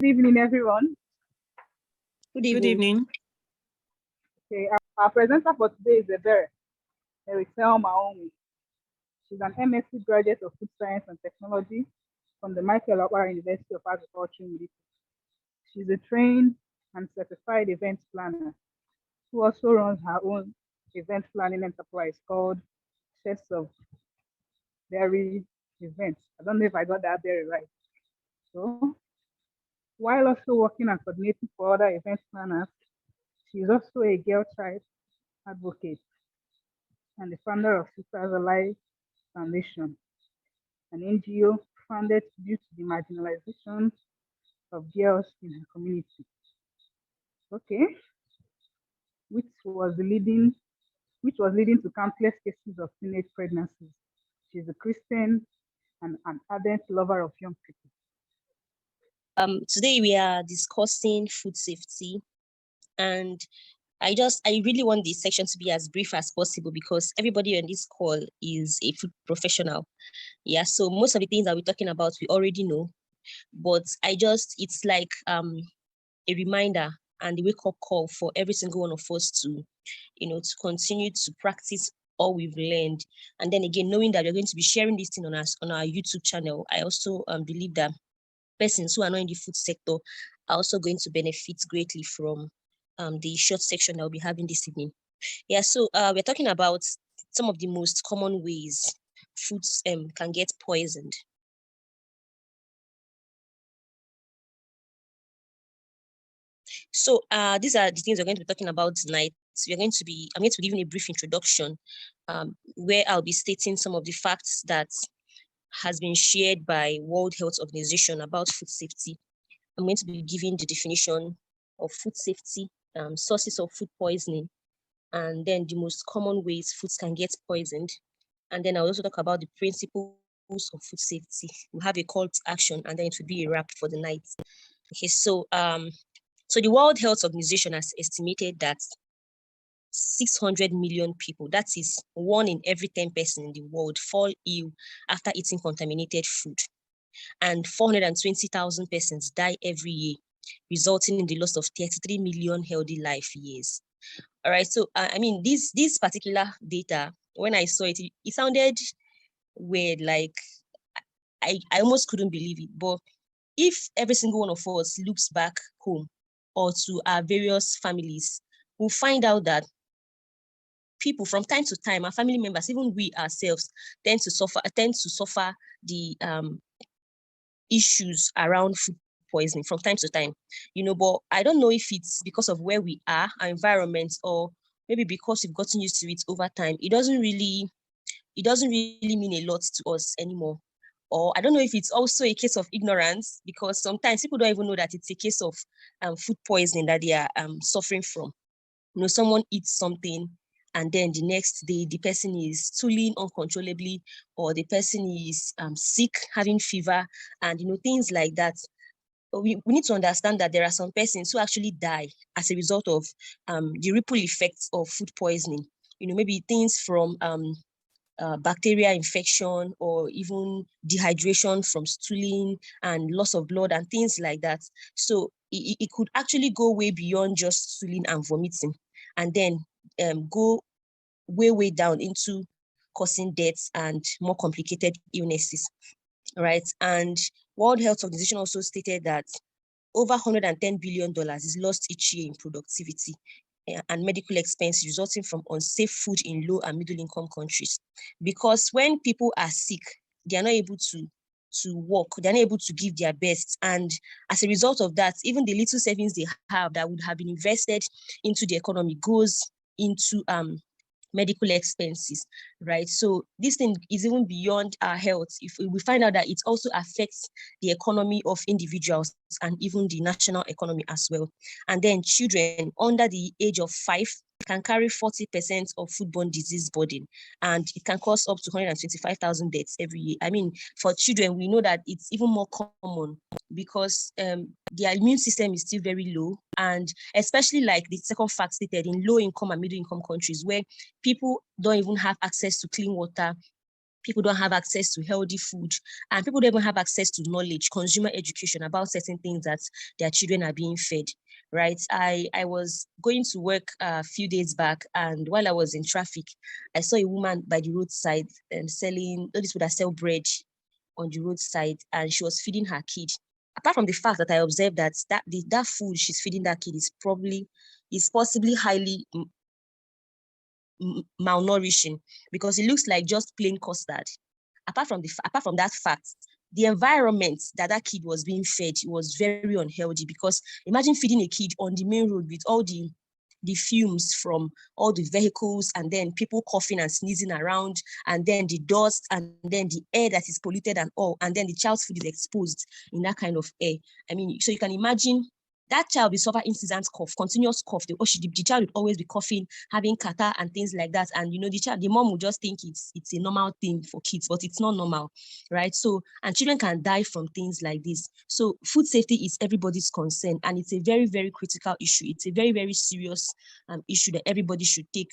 Good evening, everyone. Good Good evening. evening. Okay, our presenter for today is Ebere Erisel Maomi. She's an MSc graduate of Food Science and Technology from the Michael Okpara University of Agriculture in Lagos. She's a trained and certified event planner who also runs her own event planning enterprise called Chefs of Dairy Events. I don't know if I got that very right. So, while also working and coordinating for other event planners, she's also a girl child advocate and the founder of Sisters Alive Foundation, an NGO founded due to the marginalization of girls in her community. Okay, which was leading to countless cases of teenage pregnancies. She's a Christian and an ardent lover of young people. Today we are discussing food safety, and I really want this section to be as brief as possible because everybody on this call is a food professional. Yeah, so most of the things that we're talking about we already know, but it's like a reminder and a wake-up call for every single one of us to continue to practice all we've learned. And then again, knowing that we're going to be sharing this thing on our YouTube channel, I also believe that persons who are not in the food sector are also going to benefit greatly from the short section that we'll be having this evening. Yeah, so we're talking about some of the most common ways foods can get poisoned. So these are the things we're going to be talking about tonight. I'm going to be giving a brief introduction where I'll be stating some of the facts that has been shared by World Health Organization about food safety. I'm going to be giving the definition of food safety, sources of food poisoning, and then the most common ways foods can get poisoned. And then I'll also talk about the principles of food safety. We'll have a call to action, and then it will be a wrap for the night. Okay, so the World Health Organization has estimated that 600 million people, that is 1 in every 10 person in the world, fall ill after eating contaminated food. And 420,000 persons die every year, resulting in the loss of 33 million healthy life years. All right, so this particular data, when I saw it, it sounded weird, like I almost couldn't believe it. But if every single one of us looks back home or to our various families, we'll find out that people from time to time, our family members, even we ourselves, tend to suffer the issues around food poisoning from time to time, but I don't know if it's because of where we are, our environment, or maybe because we've gotten used to it over time. It doesn't really mean a lot to us anymore. Or I don't know if it's also a case of ignorance, because sometimes people don't even know that it's a case of food poisoning that they are suffering from. Someone eats something and then the next day the person is stooling uncontrollably, or the person is sick, having fever, and things like that. We need to understand that there are some persons who actually die as a result of the ripple effects of food poisoning. Maybe things from bacteria infection, or even dehydration from stooling and loss of blood and things like that. So it could actually go way beyond just stooling and vomiting, and then go way down into causing deaths and more complicated illnesses, right? And World Health Organization also stated that over $110 billion is lost each year in productivity and medical expenses resulting from unsafe food in low and middle income countries. Because when people are sick, they are not able to work, they're not able to give their best. And as a result of that, even the little savings they have that would have been invested into the economy goes into medical expenses, right? So this thing is even beyond our health. If we find out that it also affects the economy of individuals and even the national economy as well. And then children under the age of 5 can carry 40% of foodborne disease burden, and it can cause up to 125,000 deaths every year. For children, we know that it's even more common because their immune system is still very low, and especially like the second fact stated, in low income and middle income countries where people don't even have access to clean water, People don't have access to healthy food, and people don't even have access to knowledge, consumer education about certain things that their children are being fed, right? I was going to work a few days back, and while I was in traffic, I saw a woman by the roadside selling, those people that sell bread on the roadside, and she was feeding her kid. Apart from the fact that I observed that food she's feeding that kid is possibly highly malnourishing, because it looks like just plain custard. Apart from that fact, the environment that kid was being fed was very unhealthy, because imagine feeding a kid on the main road with all the fumes from all the vehicles, and then people coughing and sneezing around, and then the dust, and then the air that is polluted and all, and then the child's food is exposed in that kind of air. I mean, so you can imagine that child will suffer incessant cough, continuous cough. The child would always be coughing, having catarrh and things like that. And the mom would just think it's a normal thing for kids, but it's not normal, right? So, and children can die from things like this. So food safety is everybody's concern, and it's a very, very critical issue. It's a very, very serious issue that everybody should take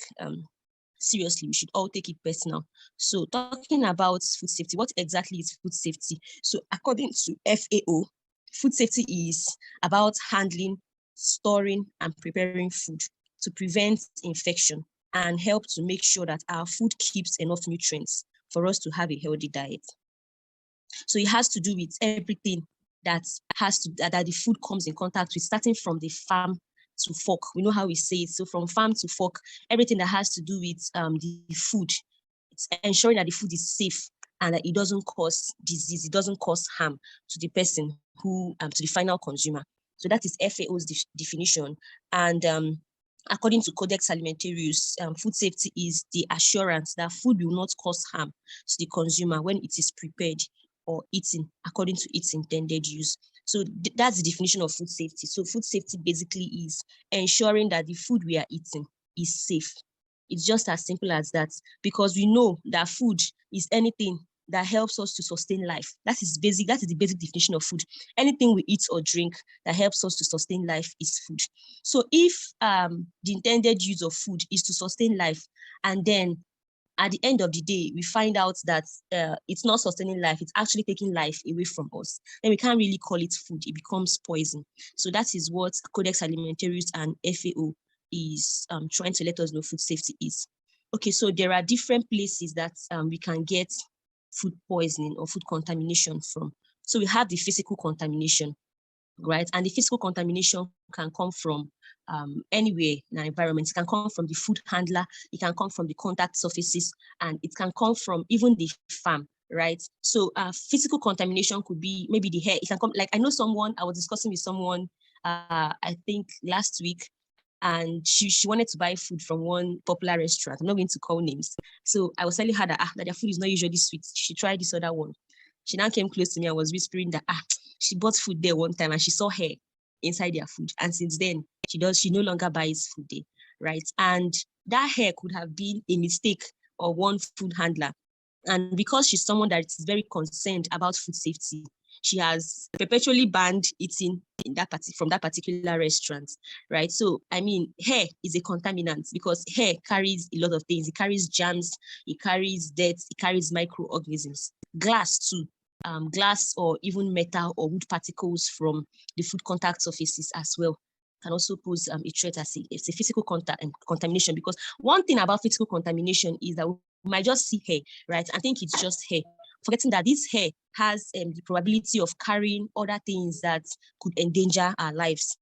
seriously. We should all take it personal. So talking about food safety, what exactly is food safety? So according to FAO, food safety is about handling, storing, and preparing food to prevent infection and help to make sure that our food keeps enough nutrients for us to have a healthy diet. So it has to do with everything that the food comes in contact with, starting from the farm to fork. We know how we say it. So from farm to fork, everything that has to do with the food, it's ensuring that the food is safe and that it doesn't cause disease, it doesn't cause harm to the person who, to the final consumer. So that is FAO's definition. And according to Codex Alimentarius, food safety is the assurance that food will not cause harm to the consumer when it is prepared or eaten according to its intended use. So that's the definition of food safety. So food safety basically is ensuring that the food we are eating is safe. It's just as simple as that, because we know that food is anything that helps us to sustain life. That is the basic definition of food. Anything we eat or drink that helps us to sustain life is food. So if the intended use of food is to sustain life, and then at the end of the day, we find out that it's not sustaining life, it's actually taking life away from us, then we can't really call it food, it becomes poison. So that is what Codex Alimentarius and FAO is trying to let us know food safety is. Okay, so there are different places that we can get food poisoning or food contamination from. So we have the physical contamination, right? And the physical contamination can come from anywhere in our environment. It can come from the food handler, it can come from the contact surfaces, and it can come from even the farm, right? So physical contamination could be maybe the hair. It can come, like I know someone, I was discussing with someone, I think last week, and she wanted to buy food from one popular restaurant. I'm not going to call names. So I was telling her that their food is not usually sweet. She tried this other one. She now came close to me and was whispering that she bought food there one time and she saw hair inside their food. And since then, she no longer buys food there, right? And that hair could have been a mistake of one food handler. And because she's someone that is very concerned about food safety, she has perpetually banned eating from that particular restaurant, right? So, I mean, hair is a contaminant because hair carries a lot of things. It carries germs, it carries dirt, it carries microorganisms. Glass too. Glass or even metal or wood particles from the food contact surfaces as well can also pose a threat as it's a physical contamination. Because one thing about physical contamination is that we might just see hair, right? I think it's just hair, forgetting that this hair has the probability of carrying other things that could endanger our lives.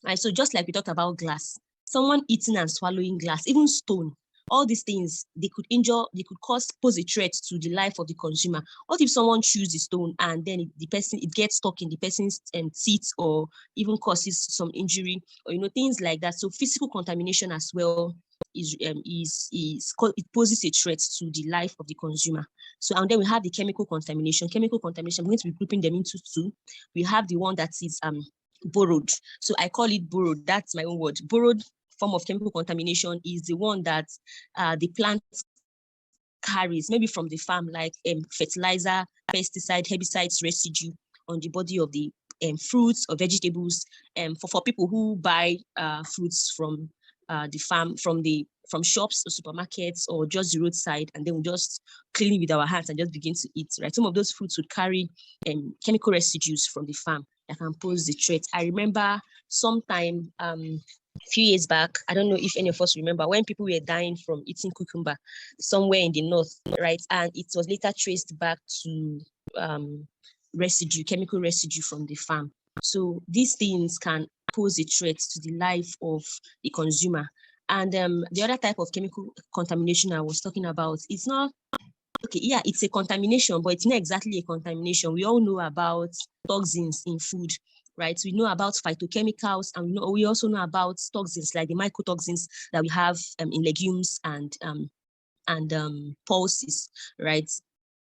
Right? So just like we talked about glass, someone eating and swallowing glass, even stone, all these things, they could pose a threat to the life of the consumer. What if someone chews the stone and then it gets stuck in the person's teeth, or even causes some injury, or things like that? So physical contamination as well it poses a threat to the life of the consumer. So, and then we have the chemical contamination. Chemical contamination, I'm going to be grouping them into two. We have the one that is borrowed. So I call it borrowed. That's my own word. Borrowed form of chemical contamination is the one that the plant carries, maybe from the farm, like fertilizer, pesticide, herbicides residue on the body of the fruits or vegetables. For people who buy fruits from the farm, from the from shops or supermarkets or just the roadside, and then we just clean it with our hands and just begin to eat, right? Some of those foods would carry chemical residues from the farm that can pose the threat. I remember sometime a few years back, I don't know if any of us remember, when people were dying from eating cucumber somewhere in the north, right? And it was later traced back to chemical residue from the farm. So these things can pose a threat to the life of the consumer. And the other type of chemical contamination I was talking about, it's not, okay, yeah, it's a contamination, but it's not exactly a contamination. We all know about toxins in food, right? We know about phytochemicals, and we also know about toxins like the mycotoxins that we have in legumes and pulses, right?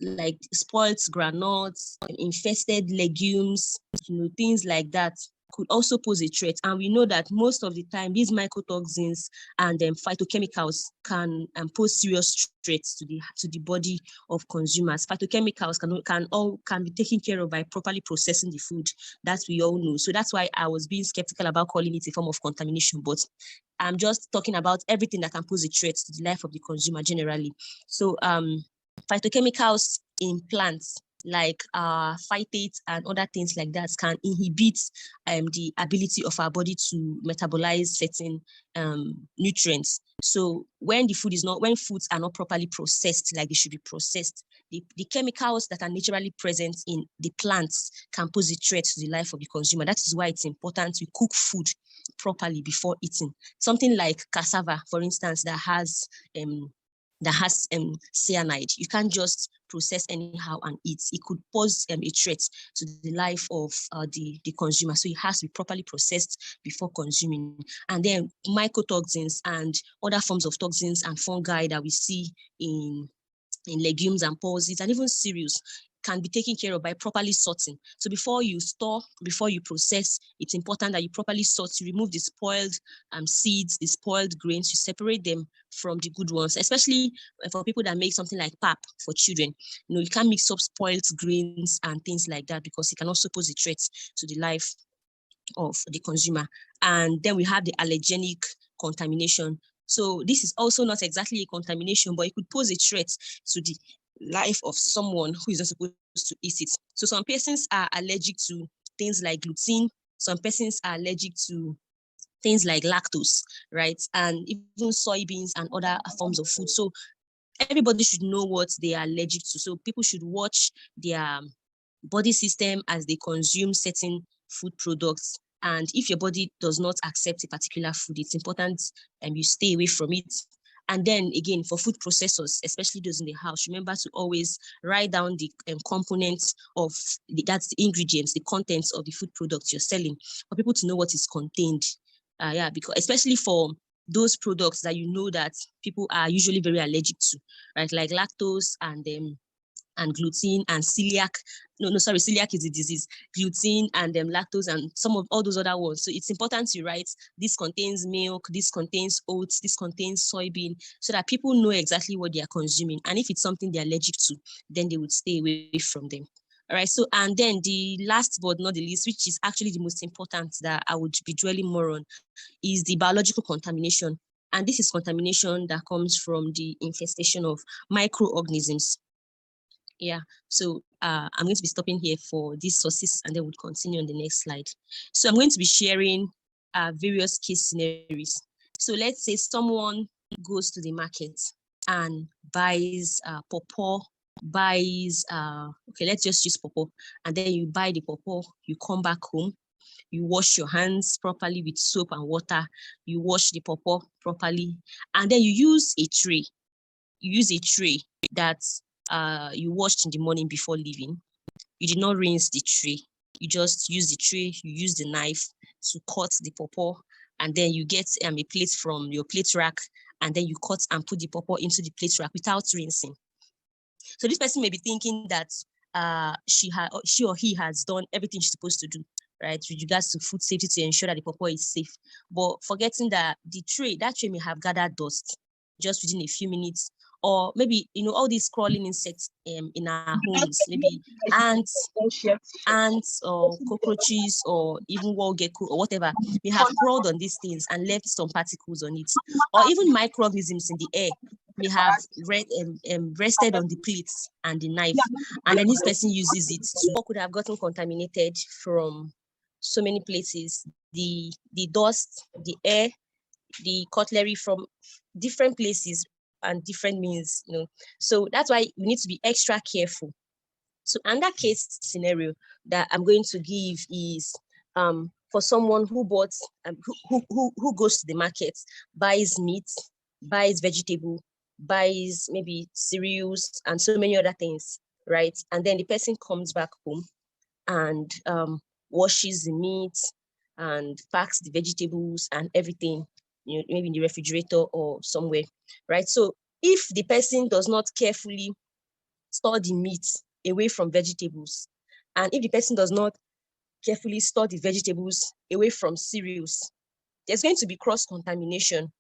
Like spoiled granules, infested legumes, things like that could also pose a threat. And we know that most of the time, these mycotoxins and phytochemicals can pose serious threats to the body of consumers. Phytochemicals can be taken care of by properly processing the food, that we all know. So that's why I was being skeptical about calling it a form of contamination, but I'm just talking about everything that can pose a threat to the life of the consumer generally. So phytochemicals in plants like phytates and other things like that can inhibit the ability of our body to metabolize certain nutrients. So when foods are not properly processed like they should be processed, the chemicals that are naturally present in the plants can pose a threat to the life of the consumer. That is why it's important to cook food properly before eating. Something like cassava, for instance, that has cyanide. You can't just process anyhow and eat. It could pose a threat to the life of the consumer. So it has to be properly processed before consuming. And then mycotoxins and other forms of toxins and fungi that we see in legumes and pulses and even cereals can be taken care of by properly sorting. So before you store, before you process, it's important that you properly sort, you remove the spoiled seeds, the spoiled grains, you separate them from the good ones, especially for people that make something like pap for children. You can't mix up spoiled grains and things like that because it can also pose a threat to the life of the consumer. And then we have the allergenic contamination. So this is also not exactly a contamination, but it could pose a threat to the life of someone who is not supposed to eat it. So some persons are allergic to things like gluten. Some persons are allergic to things like lactose, right? And even soybeans and other forms of food. So everybody should know what they are allergic to. So people should watch their body system as they consume certain food products. And if your body does not accept a particular food, it's important you stay away from it. And then again, for food processors, especially those in the house, remember to always write down the components of that's the ingredients, the contents of the food products you're selling, for people to know what is contained. Because especially for those products that you know that people are usually very allergic to, right? Like lactose and gluten and celiac. Celiac is a disease. Gluten and lactose and some of all those other ones. So it's important to write, this contains milk, this contains oats, this contains soybean, so that people know exactly what they are consuming. And if it's something they're allergic to, then they would stay away from them. All right. So, and then the last but not the least, which is actually the most important that I would be dwelling more on, is the biological contamination. And this is contamination that comes from the infestation of microorganisms. Yeah, so I'm going to be stopping here for these sources and then we'll continue on the next slide. So I'm going to be sharing various case scenarios. So let's say someone goes to the market and buys pawpaw, okay, let's just use pawpaw, and then you buy the pawpaw, you come back home, you wash your hands properly with soap and water, you wash the pawpaw properly, and then you use a tray. You use a tray that you washed in the morning before leaving. You did not rinse the tray. You just use the tray, you use the knife to cut the pawpaw, and then you get a plate from your plate rack, and then you cut and put the pawpaw into the plate rack without rinsing. So this person may be thinking that she or he has done everything she's supposed to do, right, with regards to food safety to ensure that the pawpaw is safe, but forgetting that that tray may have gathered dust just within a few minutes or maybe, all these crawling insects in our homes, maybe ants, or cockroaches, or even wall gecko or whatever, we have crawled on these things and left some particles on it, or even microorganisms in the air may have rested on the plates and the knife, and then this person uses it to, or could have gotten contaminated from so many places, the dust, the air, the cutlery from different places and different means, so that's why we need to be extra careful. So another case scenario that I'm going to give is for someone who bought who goes to the market, buys meat, buys vegetable, buys maybe cereals and so many other things, right? And then the person comes back home and washes the meat and packs the vegetables and everything, maybe in the refrigerator or somewhere, right? So if the person does not carefully store the meat away from vegetables, and if the person does not carefully store the vegetables away from cereals, there's going to be cross-contamination,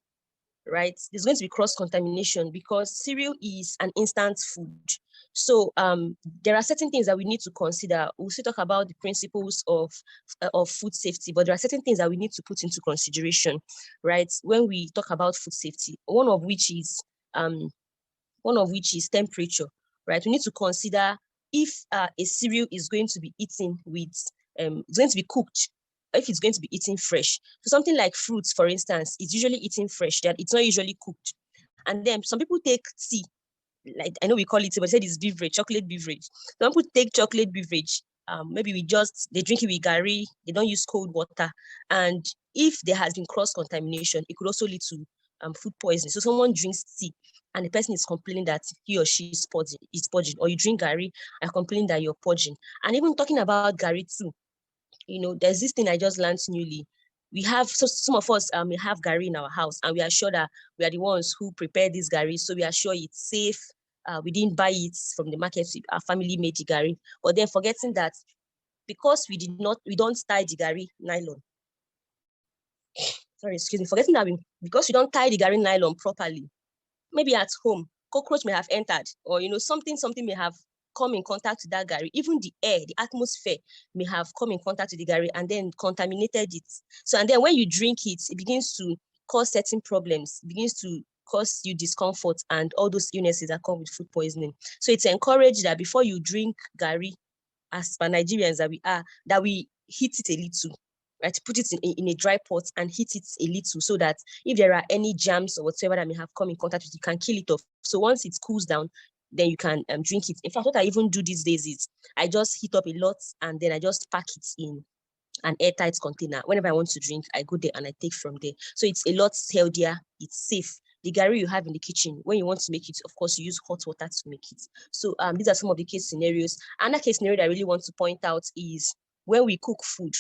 right? There's going to be cross-contamination because cereal is an instant food. So there are certain things that we need to consider. We'll still talk about the principles of food safety, but there are certain things that we need to put into consideration, right? When we talk about food safety, one of which is temperature, right? We need to consider if a cereal is going to be eaten with, it's going to be cooked, if it's going to be eaten fresh. So something like fruits, for instance, it's usually eaten fresh, that it's not usually cooked. And then some people take tea, like I know we call it, but said it's beverage, chocolate beverage. Some people take chocolate beverage. Maybe they drink it with gari, they don't use cold water. And if there has been cross-contamination, it could also lead to food poisoning. So someone drinks tea and the person is complaining that he or she is purging, or you drink gari and complaining that you're purging. And even talking about gari too, there's this thing I just learned newly. We have, so some of us may have gari in our house, and we are sure that we are the ones who prepare this gari, so we are sure it's safe. We didn't buy it from the market, our family made the gari. But then forgetting that because we don't tie the gari nylon. Sorry, excuse me. Forgetting that because we don't tie the gari nylon properly, maybe at home, cockroach may have entered, or something may have come in contact with that gari. Even the air, the atmosphere may have come in contact with the gari and then contaminated it. So, and then when you drink it, it begins to cause certain problems, it begins to cause you discomfort and all those illnesses that come with food poisoning. So it's encouraged that before you drink gari, as per Nigerians that we are, that we heat it a little, right? Put it in a dry pot and heat it a little, so that if there are any germs or whatever that may have come in contact with it, you can kill it off. So once it cools down, then you can drink it. In fact, what I even do these days is I just heat up a lot and then I just pack it in an airtight container. Whenever I want to drink, I go there and I take from there. So it's a lot healthier, it's safe. The gari you have in the kitchen, when you want to make it, of course, you use hot water to make it. So these are some of the case scenarios. Another case scenario that I really want to point out is when we cook food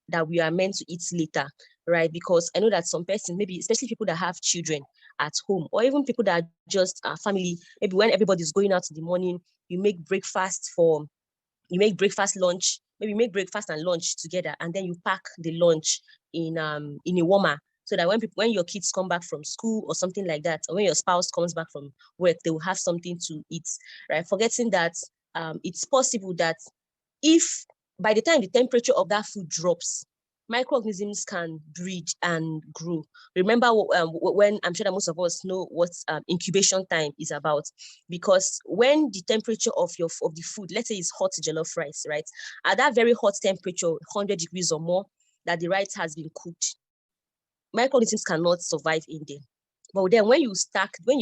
that we are meant to eat later, right? Because I know that some persons, maybe especially people that have children at home, or even people that are just family, maybe when everybody's going out in the morning, you make breakfast, lunch, maybe make breakfast and lunch together, and then you pack the lunch in a warmer, so that when your kids come back from school or something like that, or when your spouse comes back from work, they will have something to eat, right? Forgetting that it's possible that if by the time the temperature of that food drops, microorganisms can breed and grow. Remember when I'm sure that most of us know what incubation time is about, because when the temperature of the food, let's say it's hot jollof rice, right? At that very hot temperature, 100 degrees or more, that the rice has been cooked, microorganisms cannot survive in there. But then when you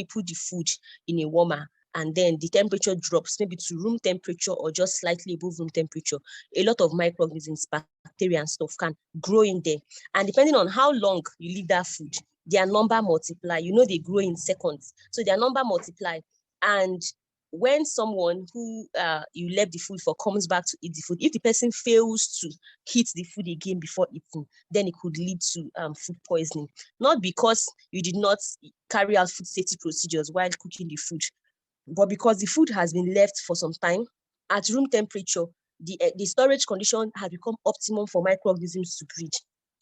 put the food in a warmer, and then the temperature drops maybe to room temperature or just slightly above room temperature, a lot of microorganisms, bacteria and stuff can grow in there. And depending on how long you leave that food, their number multiply. They grow in seconds. So their number multiply. And when someone who you left the food for comes back to eat the food, if the person fails to heat the food again before eating, then it could lead to food poisoning. Not because you did not carry out food safety procedures while cooking the food, but because the food has been left for some time at room temperature, the storage condition has become optimum for microorganisms to breed.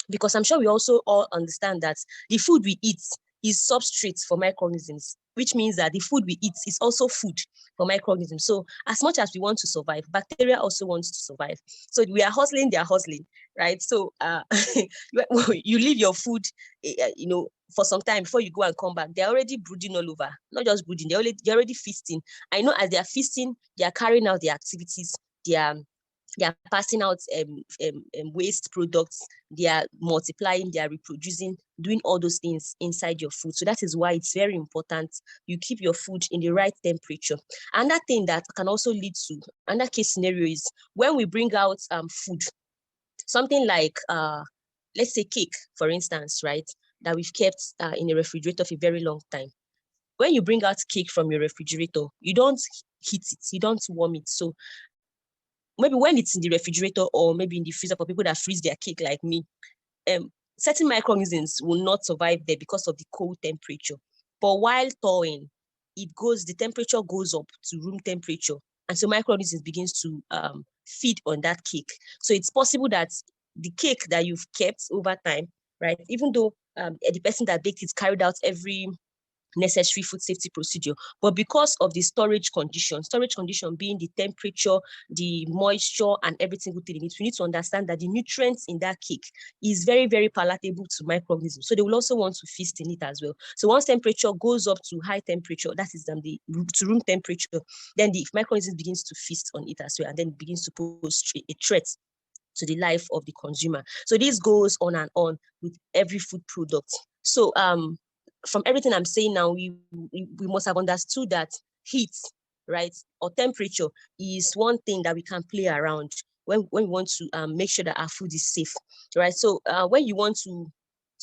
Because I'm sure we also all understand that the food we eat is substrate for microorganisms. which means that the food we eat is also food for microorganisms. So as much as we want to survive, bacteria also wants to survive. So we are hustling, they are hustling, right? So you leave your food, for some time before you go and come back. They're already brooding all over. Not just brooding, they're already feasting. I know as they are feasting, they are carrying out their activities. They are passing out waste products, they are multiplying, they are reproducing, doing all those things inside your food. So that is why it's very important you keep your food in the right temperature. And that thing that can also lead to another case scenario is when we bring out food, something like let's say cake, for instance, right, that we've kept in a refrigerator for a very long time. When you bring out cake from your refrigerator, you don't heat it, you don't warm it. So maybe when it's in the refrigerator or maybe in the freezer for people that freeze their cake like me, certain microorganisms will not survive there because of the cold temperature. But while thawing, the temperature goes up to room temperature. And so microorganisms begins to feed on that cake. So it's possible that the cake that you've kept over time, right, even though the person that baked it carried out every necessary food safety procedure, but because of the storage condition being the temperature, the moisture, and everything we need to understand that the nutrients in that cake is very, very palatable to microorganisms. So they will also want to feast in it as well. So once temperature goes up to high temperature, that is to room temperature, then the microorganisms begins to feast on it as well, and then it begins to pose a threat to the life of the consumer. So this goes on and on with every food product. So from everything I'm saying now, we must have understood that heat, right, or temperature is one thing that we can play around when we want to make sure that our food is safe, right? So when you want to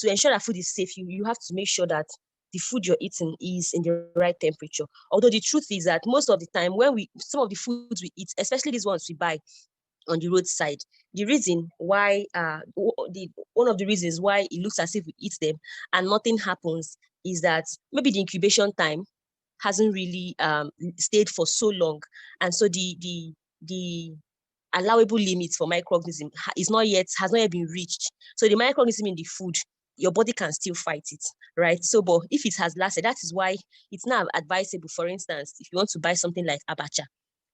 ensure that food is safe, you have to make sure that the food you're eating is in the right temperature. Although the truth is that most of the time some of the foods we eat, especially these ones we buy on the roadside, the reason why one of the reasons why it looks as if we eat them and nothing happens is that maybe the incubation time hasn't really stayed for so long, and so the allowable limit for microorganism has not yet been reached. So the microorganism in the food, your body can still fight it, right? So, but if it has lasted, that is why it's now advisable. For instance, if you want to buy something like abacha,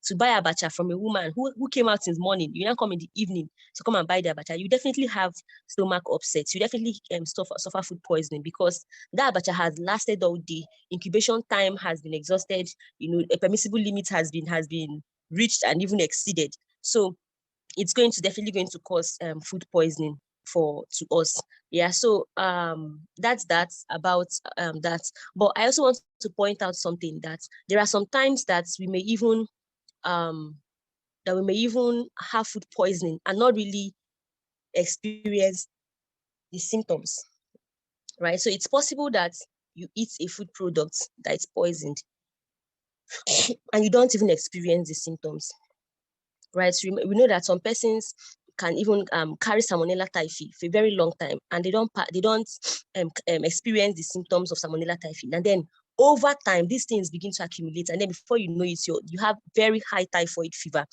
to buy abacha from a woman who came out in the morning, you now come in the evening to come and buy the abacha, you definitely have stomach upsets. You definitely suffer food poisoning because that abacha has lasted all day. Incubation time has been exhausted. A permissible limit has been reached and even exceeded. So it's definitely going to cause food poisoning to us. Yeah, so that's about that. But I also want to point out something, that there are some times that we may even have food poisoning and not really experience the symptoms, right? So it's possible that you eat a food product that is poisoned and you don't even experience the symptoms, right? So we know that some persons can even carry Salmonella typhi for a very long time and they don't experience the symptoms of Salmonella typhi. And then over time, these things begin to accumulate, and then before you know it, you have very high typhoid fever,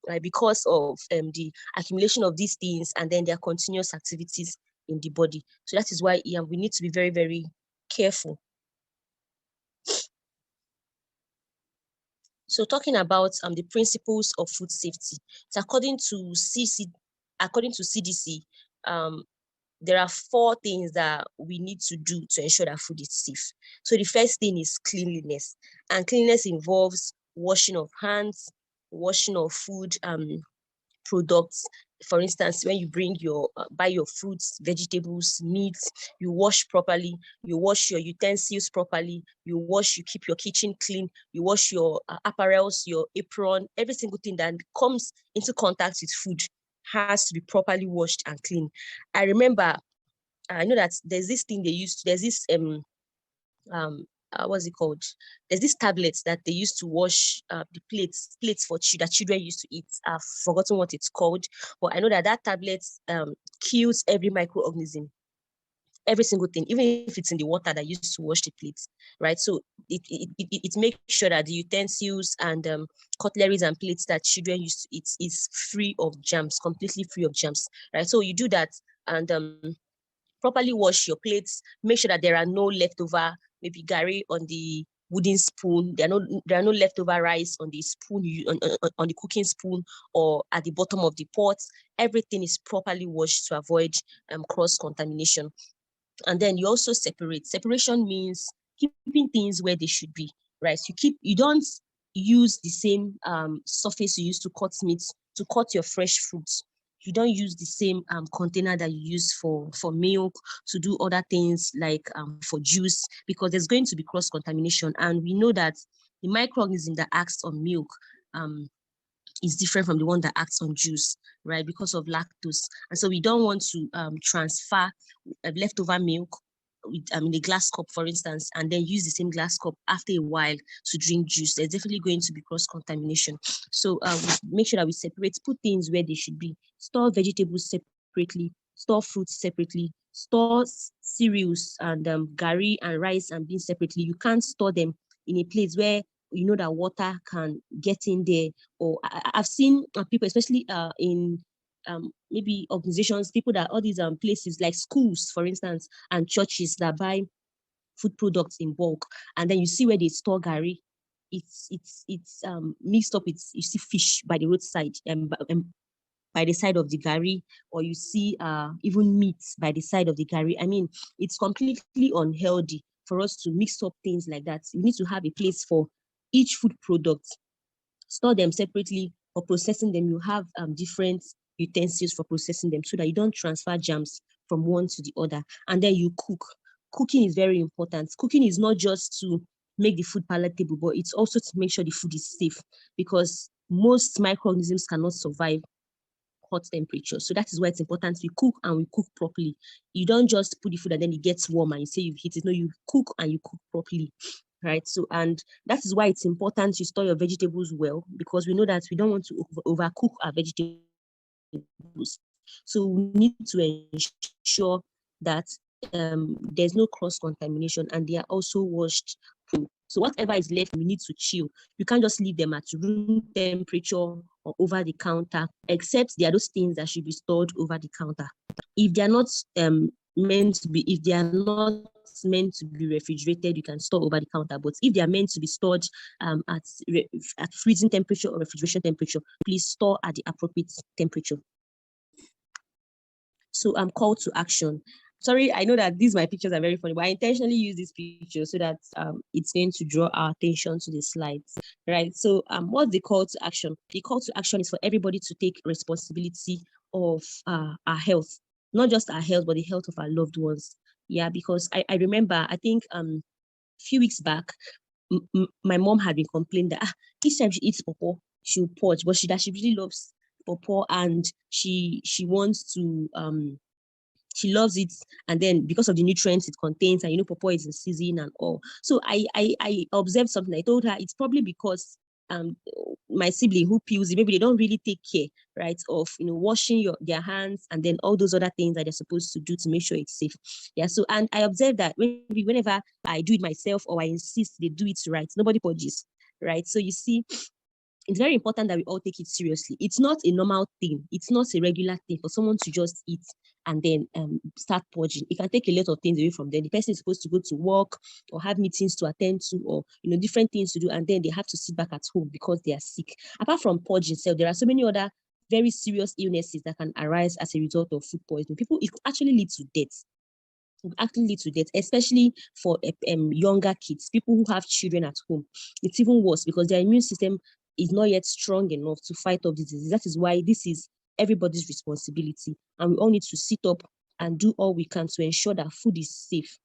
right? Because of the accumulation of these things and then their continuous activities in the body. So that is why we need to be very, very careful. So talking about the principles of food safety, so according to CDC, there are 4 things that we need to do to ensure that food is safe. So the first thing is cleanliness, and cleanliness involves washing of hands, washing of food products. For instance, when you buy your fruits, vegetables, meats, you wash properly, you wash your utensils properly, you keep your kitchen clean, you wash your apparels, your apron, every single thing that comes into contact with food has to be properly washed and clean. I know that there's this thing there's this what's it called? There's this tablets that they used to wash the plates for that children used to eat. I've forgotten what it's called, but I know that tablet kills every microorganism, every single thing, even if it's in the water that used to wash the plates, right? So it makes sure that the utensils and cutleries and plates that children used to eat is free of germs, completely free of germs, right? So you do that and properly wash your plates, make sure that there are no leftover maybe garri on the wooden spoon. There are no leftover rice on the spoon, on the cooking spoon or at the bottom of the pot. Everything is properly washed to avoid cross contamination. And then you also separate. Separation means keeping things where they should be, right? You don't use the same surface you use to cut meat, to cut your fresh fruits. You don't use the same container that you use for milk, to do other things like for juice, because there's going to be cross contamination. And we know that the microorganism that acts on milk is different from the one that acts on juice, right? Because of lactose. And so we don't want to transfer leftover milk in a glass cup, for instance, and then use the same glass cup after a while to drink juice. There's definitely going to be cross-contamination. So we make sure that we separate, put things where they should be, store vegetables separately, store fruits separately, store cereals and gari and rice and beans separately. You can't store them in a place where you know that water can get in there. Or I've seen people, especially in maybe organizations, people that all these places like schools, for instance, and churches that buy food products in bulk, and then you see where they store gari. It's mixed up. You see fish by the roadside and by the side of the gari, or you see even meat by the side of the gari. I mean, it's completely unhealthy for us to mix up things like that. We need to have a place for each food product, store them separately. For processing them, you have different utensils for processing them so that you don't transfer germs from one to the other. And then you cook. Cooking is very important. Cooking is not just to make the food palatable, but it's also to make sure the food is safe, because most microorganisms cannot survive hot temperature. So that is why it's important we cook, and we cook properly. You don't just put the food and then it gets warm and you say you've heated. No, you cook and you cook properly, right? So, and that is why it's important to store your vegetables well, because we know that we don't want to overcook our vegetables. So we need to ensure that there's no cross-contamination and they are also washed. So whatever is left, we need to chill. You can't just leave them at room temperature or over the counter, except there are those things that should be stored over the counter. If they are not meant to be refrigerated, you can store over the counter. But if they are meant to be stored at freezing temperature or refrigeration temperature, please store at the appropriate temperature. So call to action. Sorry, I know that my pictures are very funny, but I intentionally use this picture so that it's going to draw our attention to the slides, right? So what's the call to action? The call to action is for everybody to take responsibility of our health, not just our health, but the health of our loved ones. Yeah, because I remember, I think a few weeks back, my mom had been complaining that each time she eats pawpaw, she'll purge, but she really loves pawpaw, and she wants to she loves it, and then because of the nutrients it contains, and pawpaw is in season and all. So I observed something. I told her it's probably because my sibling who peels it, maybe they don't really take care, right, of washing their hands and then all those other things that they're supposed to do to make sure it's safe. Yeah. So, and I observed that maybe whenever I do it myself or I insist they do it right, nobody purges, right? So you see, it's very important that we all take it seriously. It's not a normal thing. It's not a regular thing for someone to just eat and then start purging. It can take a lot of things away from them. The person is supposed to go to work or have meetings to attend to, or different things to do, and then they have to sit back at home because they are sick. Apart from purging itself, there are so many other very serious illnesses that can arise as a result of food poisoning. It actually leads to death. Especially for younger kids, people who have children at home. It's even worse because their immune system is not yet strong enough to fight off diseases. That is why this is everybody's responsibility, and we all need to sit up and do all we can to ensure that food is safe.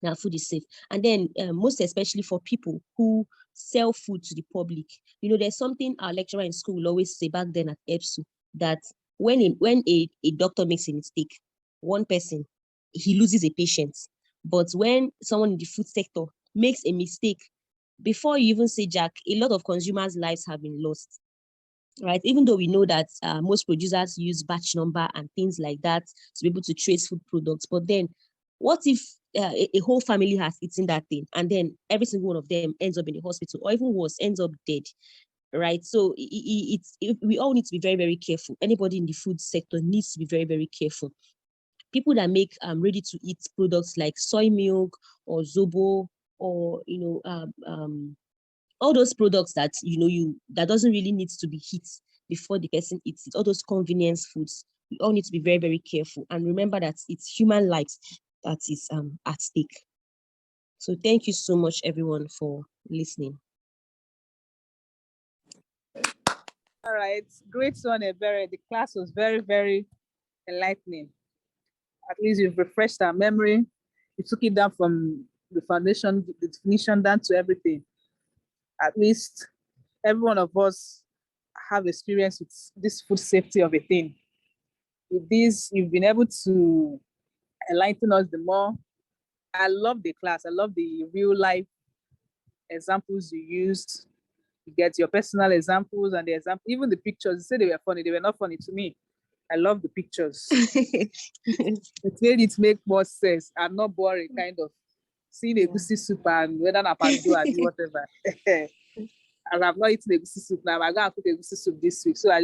And then most especially for people who sell food to the public. There's something our lecturer in school will always say back then at EBSU, that when a doctor makes a mistake, one person, he loses a patient. But when someone in the food sector makes a mistake, before you even say Jack, a lot of consumers' lives have been lost, right? Even though we know that most producers use batch number and things like that to be able to trace food products. But then what if a whole family has eaten that thing and then every single one of them ends up in the hospital, or even worse, ends up dead, right? So we all need to be very, very careful. Anybody in the food sector needs to be very, very careful. People that make ready-to-eat products like soy milk or Zobo or all those products that that doesn't really need to be hit before the person eats it. All those convenience foods, we all need to be very, very careful and remember that it's human lives that is at stake. So thank you so much, everyone, for listening. All right, great one, Ebere. The class was very, very enlightening. At least you've refreshed our memory. You took it down from the foundation, the definition down to everything. At least every one of us have experience with this food safety of a thing. With this, you've been able to enlighten us the more. I love the class. I love the real life examples you used. You get your personal examples and the example, even the pictures. You say they were funny. They were not funny to me. I love the pictures. It made it make more sense and not boring, kind of seeing a goosey soup and whether I can do or whatever. And I've not eaten a goosey soup now. I'm going to cook a goosey soup this week. So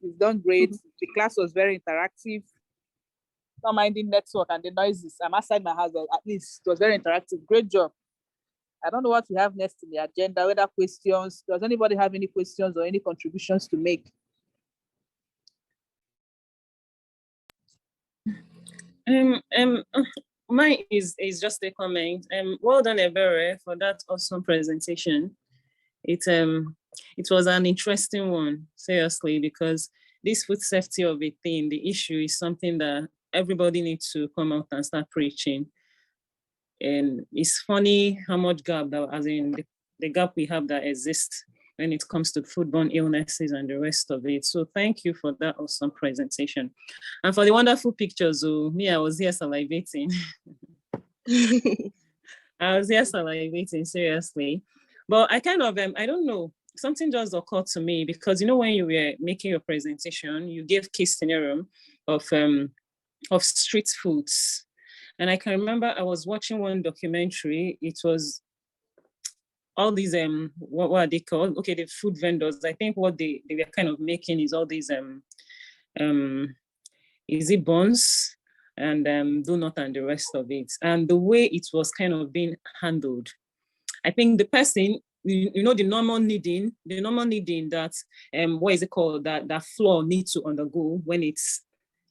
you've done great. The class was very interactive. Not minding network and the noises. I'm outside my house, but at least it was very interactive. Great job. I don't know what we have next in the agenda, whether questions. Does anybody have any questions or any contributions to make? Mine is just a comment. Well done, Ebere, for that awesome presentation. It was an interesting one, seriously, because this food safety of a thing, the issue is something that everybody needs to come out and start preaching. And it's funny how much gap that, as in the gap we have that exists when it comes to foodborne illnesses and the rest of it. So thank you for that awesome presentation. And for the wonderful pictures, I was here salivating. I was here salivating, seriously. But I kind of, I don't know, something just occurred to me because, when you were making your presentation, you gave case scenario of street foods. And I can remember I was watching one documentary. It was all these, what are they called? Okay, the food vendors. I think what they were kind of making is all these, easy buns and donut and the rest of it. And the way it was kind of being handled, I think the person, the normal kneading that, what is it called, that flour needs to undergo when it's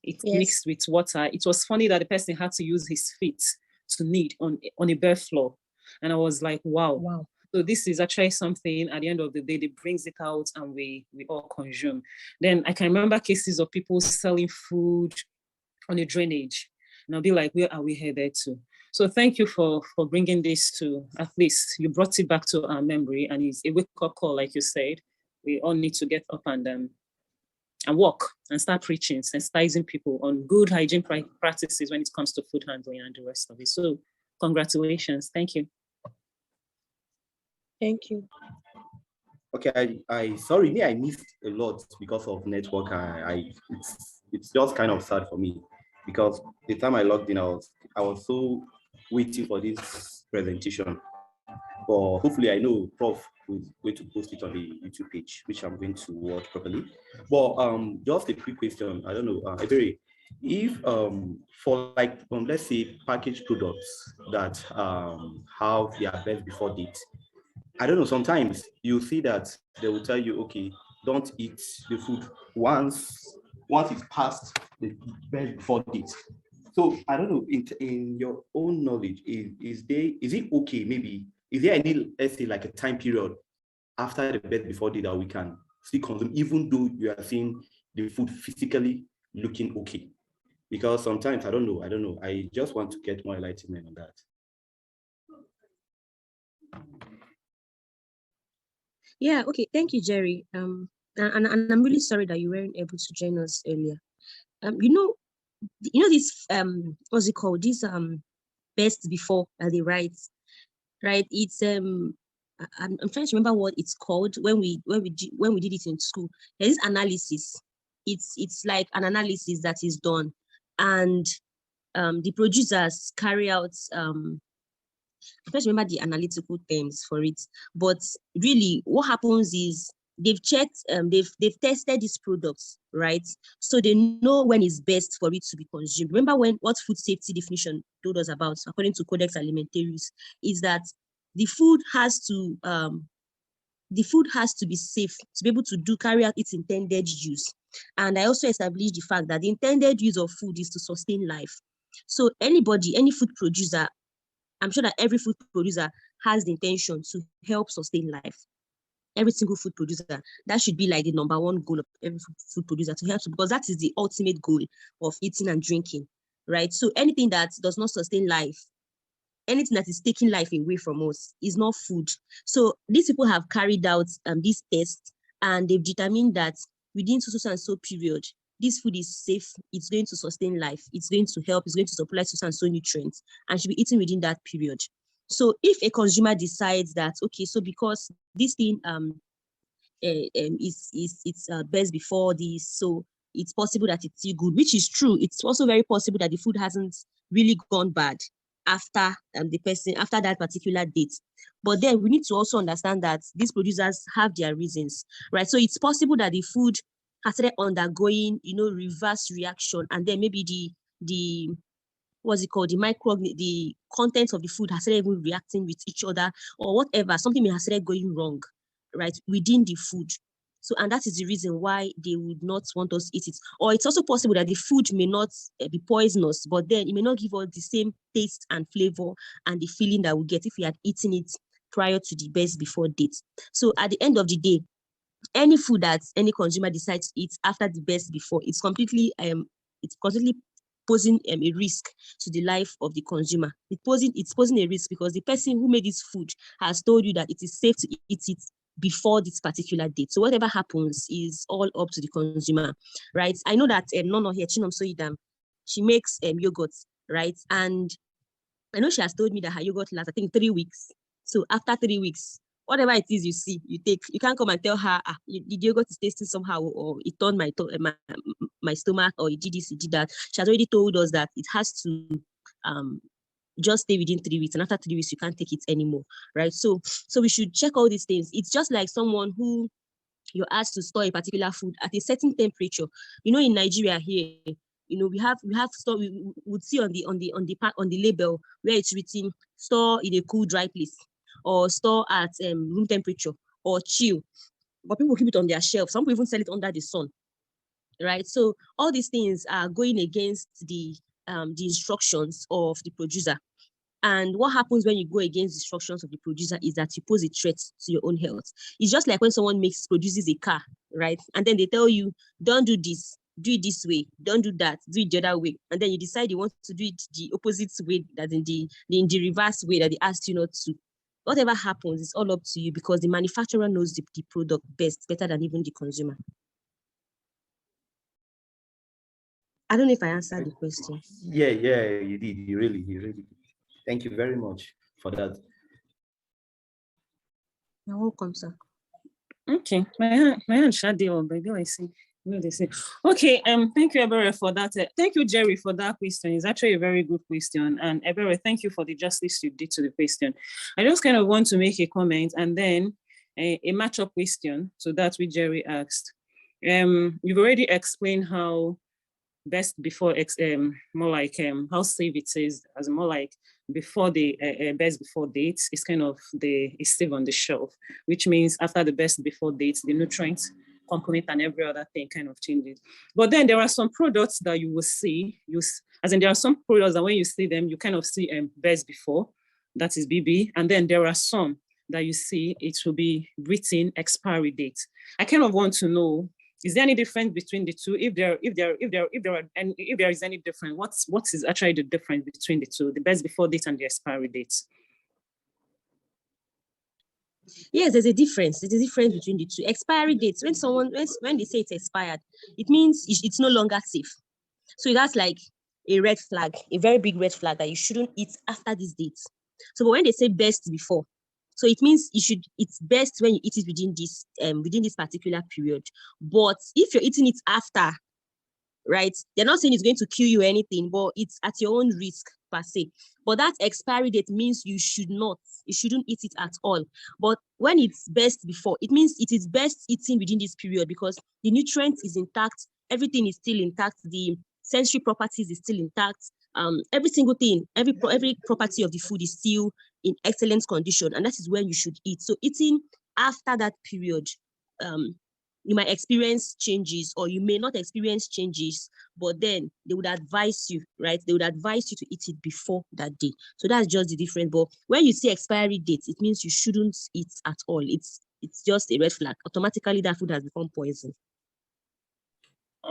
yes, mixed with water. It was funny that the person had to use his feet to knead on a bare floor. And I was like, wow. So this is actually something at the end of the day, they brings it out and we all consume. Then I can remember cases of people selling food on a drainage. And I'll be like, where are we headed to? So thank you for bringing this to, at least you brought it back to our memory, and it's a wake-up call, like you said. We all need to get up and walk and start preaching, sensitizing people on good hygiene practices when it comes to food handling and the rest of it. So congratulations. Thank you. Thank you. Okay, I sorry, I missed a lot because of network. It's just kind of sad for me because the time I logged in, I was so waiting for this presentation. But hopefully, I know Prof is going to post it on the YouTube page, which I'm going to watch properly. But just a quick question. I don't know, Ebere, if for like let's say packaged products that have their best before date, I don't know, sometimes you see that they will tell you, okay, don't eat the food once it's past the best before date. So I don't know, in your own knowledge, is it okay, maybe, is there any, let's say, like a time period after the best before date that we can still consume, even though you are seeing the food physically looking okay? Because sometimes, I don't know, I just want to get more enlightenment on that. Yeah, okay. Thank you, Jerry. And I'm really sorry that you weren't able to join us earlier. This what's it called? This best before they write, right? It's I'm trying to remember what it's called when we did it in school. There is analysis. It's like an analysis that is done, and the producers carry out I can't remember the analytical terms for it, but really what happens is they've checked, they've tested these products, right? So they know when it's best for it to be consumed. Remember what food safety definition told us about, according to Codex Alimentarius, is that the food has to be safe to be able to carry out its intended use. And I also established the fact that the intended use of food is to sustain life. So any food producer, I'm sure that every food producer has the intention to help sustain life. Every single food producer, that should be like the number one goal of every food producer, to help, because that is the ultimate goal of eating and drinking, right? So anything that does not sustain life, anything that is taking life away from us, is not food. So these people have carried out these tests, and they've determined that within so and so period, this food is safe, it's going to sustain life, it's going to help, it's going to supply so and so nutrients, and should be eaten within that period. So if a consumer decides that, okay, so because this thing is best before this, so it's possible that it's still good, which is true. It's also very possible that the food hasn't really gone bad after after that particular date. But then we need to also understand that these producers have their reasons, right? So it's possible that the food has started undergoing, reverse reaction, and then maybe the what's it called, the contents of the food has started even reacting with each other, or whatever, something may have started going wrong, right, within the food. So, and that is the reason why they would not want us to eat it. Or it's also possible that the food may not be poisonous, but then it may not give us the same taste and flavor and the feeling that we get if we had eaten it prior to the best before date. So at the end of the day, any food that any consumer decides to eat after the best before, it's completely posing a risk to the life of the consumer. It's posing a risk because the person who made this food has told you that it is safe to eat it before this particular date. So whatever happens is all up to the consumer, right? I know that Nono here, Chinom Soidam, she makes yogurt, right? And I know she has told me that her yogurt lasts, I think, 3 weeks. So after 3 weeks, whatever it is you see, you take. You can't come and tell her, the yogurt is tasting somehow, or it turned my stomach, or it did this, it did that. She has already told us that it has to just stay within 3 weeks, and after 3 weeks, you can't take it anymore, right? So we should check all these things. It's just like someone who you're asked to store a particular food at a certain temperature. In Nigeria here, we have store. We would see on the label where it's written store in a cool, dry place, or store at room temperature, or chill. But people keep it on their shelf. Some people even sell it under the sun, right? So all these things are going against the instructions of the producer. And what happens when you go against the instructions of the producer is that you pose a threat to your own health. It's just like when someone produces a car, right? And then they tell you, don't do this, do it this way, don't do that, do it the other way. And then you decide you want to do it the opposite way, that in the reverse way that they asked you not to. Whatever happens, it's all up to you, because the manufacturer knows the product better than even the consumer. I don't know if I answered the question. Yeah, you did. You really did. Thank you very much for that. You're welcome, sir. Okay, my hand shut down, baby. I see. Okay, thank you, Ebere, for that. Thank you, Jerry, for that question. It's actually a very good question. And Ebere, thank you for the justice you did to the question. I just kind of want to make a comment and then a match-up question. So that's what Jerry asked. You've already explained how best before, more like how safe it is, as more like before the best before dates is kind of it's still on the shelf, which means after the best before dates, the nutrients component and every other thing kind of changes. But then there are some products that you will see, as in there are some products that when you see them, you kind of see best before, that is BB. And then there are some that you see, it will be written expiry date. I kind of want to know, is there any difference between the two? If there is any difference, what is actually the difference between the two, the best before date and the expiry date? Yes, there's a difference. There's a difference between the two. Expiry dates, when they say it's expired, it means it's no longer safe. So that's like a red flag, a very big red flag that you shouldn't eat after this date. So but when they say best before, so it means it's best when you eat it within this particular period. But if you're eating it after, right, they're not saying it's going to kill you or anything, but it's at your own risk. per se. But that expiry date means you shouldn't eat it at all. But when it's best before, it means it is best eaten within this period because the nutrient is intact, everything is still intact, the sensory properties is still intact. Every single thing, every property of the food is still in excellent condition, and that is when you should eat. So eating after that period, you might experience changes or you may not experience changes, but then they would advise you, right? They would advise you to eat it before that day. So that's just the difference. But when you see expiry dates, it means you shouldn't eat at all. It's just a red flag. Automatically, that food has become poison.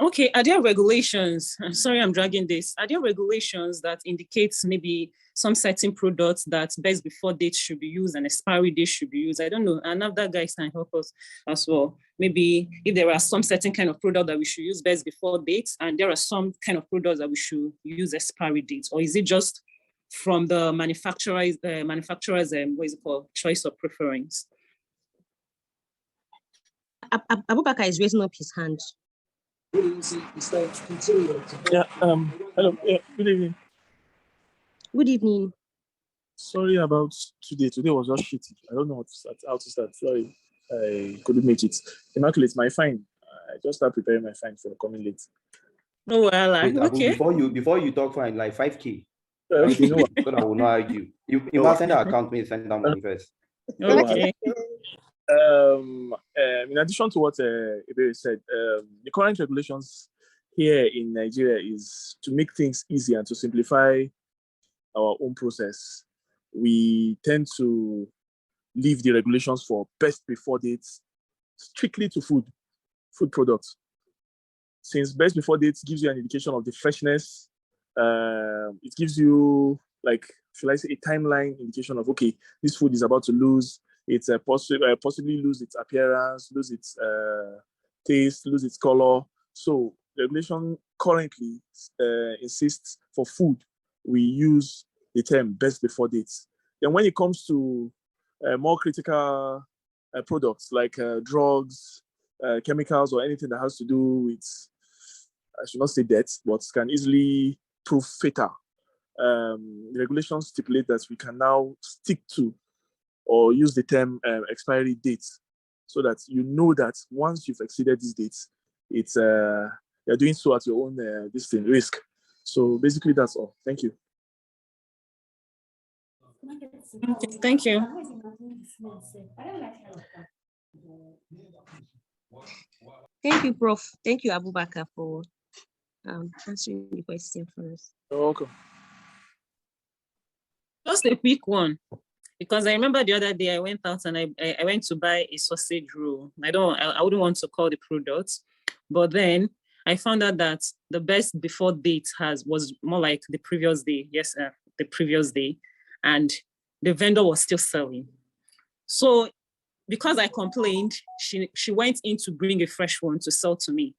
Okay, are there regulations? I'm sorry I'm dragging this. Are there regulations that indicates maybe some certain products that best before date should be used and expiry date should be used? I don't know. And other guys can help us as well. Maybe if there are some certain kind of product that we should use best before dates, and there are some kind of products that we should use expiry dates, or is it just from the manufacturer's what is it called, choice of preference? Abubakar is raising up his hand. Yeah, hello. Yeah, good evening. Good evening. Sorry about today. Today was just shitty. I don't know how to start. Sorry, I couldn't make it. Immaculate, my fine. I just started preparing my fine for coming late. No, well, Wait, Abu, okay. before you talk fine, like 5K. You know So that I will not argue. You No. must send the account me, send that money first. Okay. In addition to what Ebere said, the current regulations here in Nigeria is to make things easy and to simplify our own process. We tend to leave the regulations for best before dates strictly to food products. Since best before dates gives you an indication of the freshness, it gives you, like, shall I say, a timeline indication of, okay, this food is about to lose it's possibly lose its appearance, lose its taste, lose its color. So regulation currently insists for food, we use the term best before dates. Then when it comes to more critical products like drugs, chemicals, or anything that has to do with, I should not say death, but can easily prove fatal, the regulations stipulate that we can now stick to or use the term expiry dates, so that you know that once you've exceeded these dates, it's you're doing so at your own risk. So basically, that's all. Thank you. Okay, thank you. Thank you, Prof. Thank you, Abubakar, for answering the question for us. You're welcome. Just a quick one. Because I remember the other day I went out and I went to buy a sausage roll. I wouldn't want to call the product, but then I found out that the best before date was more like the previous day. Yes, the previous day, and the vendor was still selling. So because I complained, she went in to bring a fresh one to sell to me.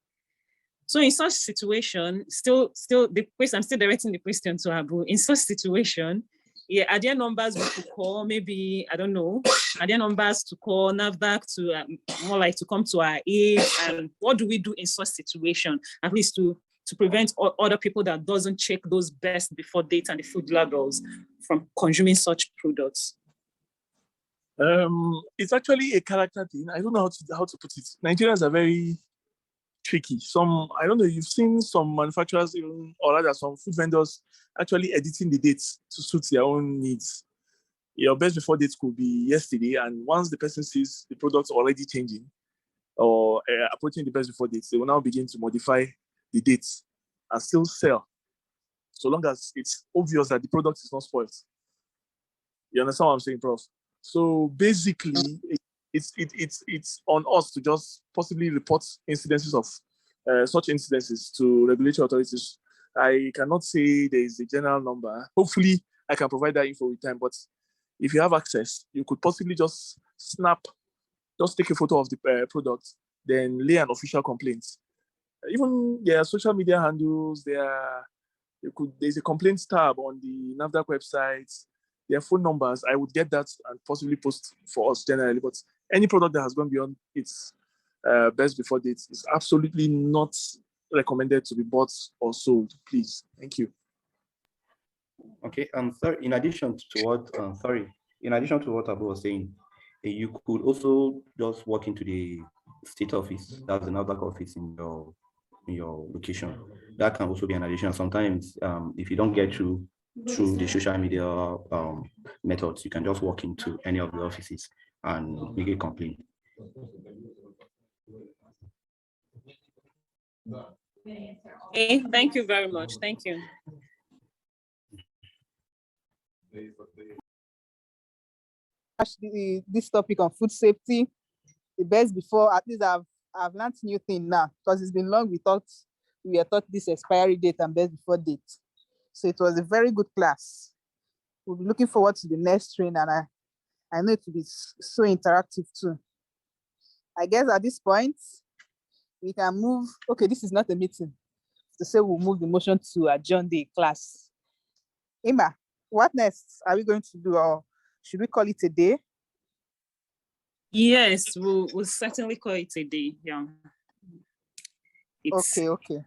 So in such situation, still the question, I'm still directing the question to Abu. In such situation, yeah, are there numbers we could call? Maybe, I don't know. Are there numbers to call NAFDAC to more like to come to our aid? And what do we do in such situation, at least to prevent other people that doesn't check those best before dates and the food labels from consuming such products? It's actually a character thing. I don't know how to put it. Nigerians are very tricky. I don't know, you've seen some manufacturers, even, or rather some food vendors actually editing the dates to suit their own needs. Your best before dates could be yesterday, and once the person sees the product already changing or approaching the best before dates, they will now begin to modify the dates and still sell, so long as it's obvious that the product is not spoiled. You understand what I'm saying, Prof? So basically, it's on us to just possibly report incidences of such incidences to regulatory authorities. I cannot say there is a general number. Hopefully, I can provide that info with time. But if you have access, you could possibly just take a photo of the product, then lay an official complaint. Even their social media handles, there's a complaints tab on the NAFDAC website. Their phone numbers, I would get that and possibly post for us generally. But any product that has gone beyond its best before dates is absolutely not recommended to be bought or sold. Please, thank you. Okay, sorry, in addition to what, in addition to what Abu was saying, you could also just walk into the state office, that's the NAFDAC office in your location. That can also be an addition. Sometimes, if you don't get through the social media methods, you can just walk into any of the offices and make a complaint. Okay, thank you very much. Thank you. This topic on food safety, the best before, at least I've learned new thing now, because it's been long we were taught this expiry date and best before date. So it was a very good class. We'll be looking forward to the next train, and I know it will be so interactive too. I guess at this point, we can move. Okay, this is not a meeting. To say we'll move the motion to adjourn the class. Emma, what next are we going to do, or should we call it a day? Yes, we'll certainly call it a day. Yeah. Okay.